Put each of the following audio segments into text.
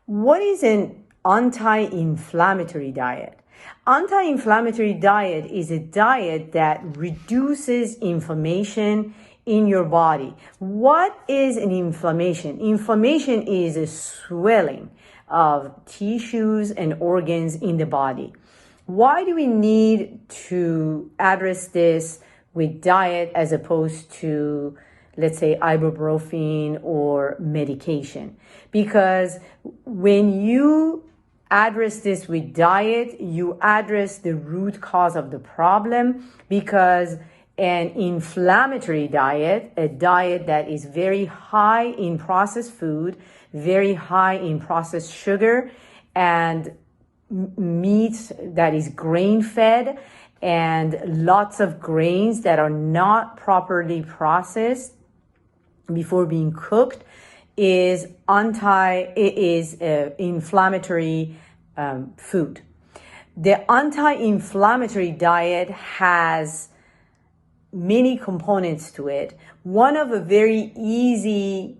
What is an anti-inflammatory diet? Anti-inflammatory diet is a diet that reduces inflammation in your body. What is an inflammation? Inflammation is a swelling of tissues and organs in the body. Why do we need to address this with diet as opposed to, let's say, ibuprofen or medication? Because when you address this with diet, you address the root cause of the problem, because an inflammatory diet, a diet that is very high in processed food, very high in processed sugar, and meat that is grain-fed, and lots of grains that are not properly processed before being cooked, is inflammatory food. The anti-inflammatory diet has many components to it. One of a very easy,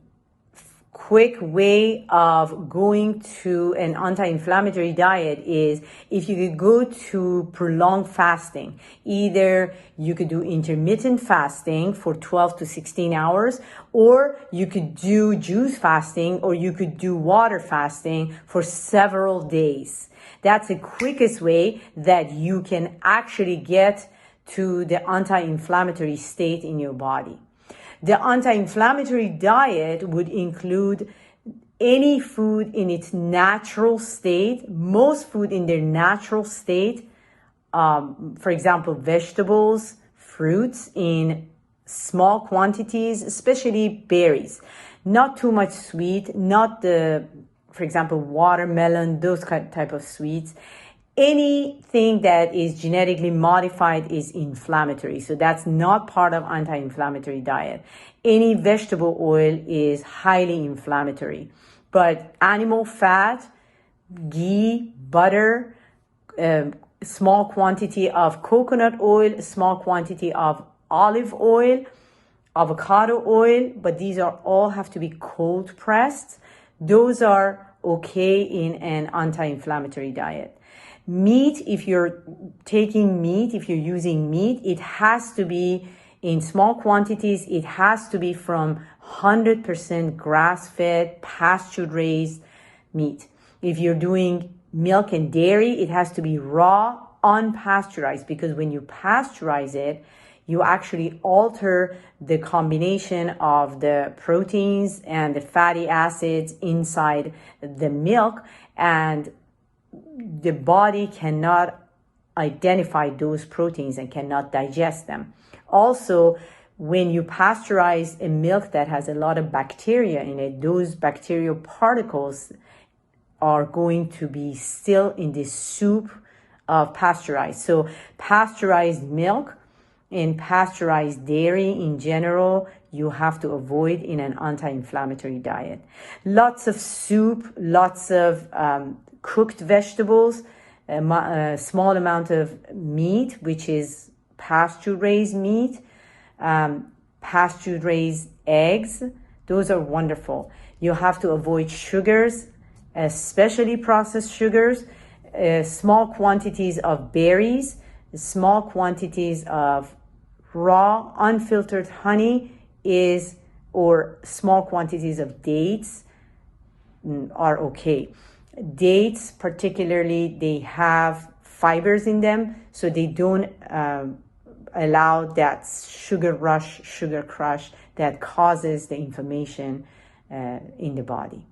quick way of going to an anti-inflammatory diet is if you could go to prolonged fasting. Either you could do intermittent fasting for 12 to 16 hours, or you could do juice fasting, or you could do water fasting for several days. That's the quickest way that you can actually get to the anti-inflammatory state in your body. The anti-inflammatory diet would include any food in its natural state, most food in their natural state. For example, vegetables, fruits in small quantities, especially berries. Not too much sweet, for example, watermelon, those type of sweets. Anything that is genetically modified is inflammatory. So that's not part of anti-inflammatory diet. Any vegetable oil is highly inflammatory. But animal fat, ghee, butter, small quantity of coconut oil, small quantity of olive oil, avocado oil, but these are all have to be cold pressed. Those are okay in an anti-inflammatory diet. Meat, if you're taking meat, if you're using meat, it has to be in small quantities. It has to be from 100% grass-fed, pasture-raised meat. If you're doing milk and dairy, it has to be raw, unpasteurized, because when you pasteurize it, you actually alter the combination of the proteins and the fatty acids inside the milk, and the body cannot identify those proteins and cannot digest them. Also, when you pasteurize a milk that has a lot of bacteria in it, those bacterial particles are going to be still in the soup of pasteurized. So pasteurized milk and pasteurized dairy in general, you have to avoid in an anti-inflammatory diet. Lots of soup, lots of cooked vegetables, a small amount of meat, which is pasture-raised meat, pasture-raised eggs. Those are wonderful. You have to avoid sugars, especially processed sugars, small quantities of berries, small quantities of raw, unfiltered honey or small quantities of dates are okay. Dates, particularly, they have fibers in them, so they don't allow that sugar rush, sugar crush that causes the inflammation in the body.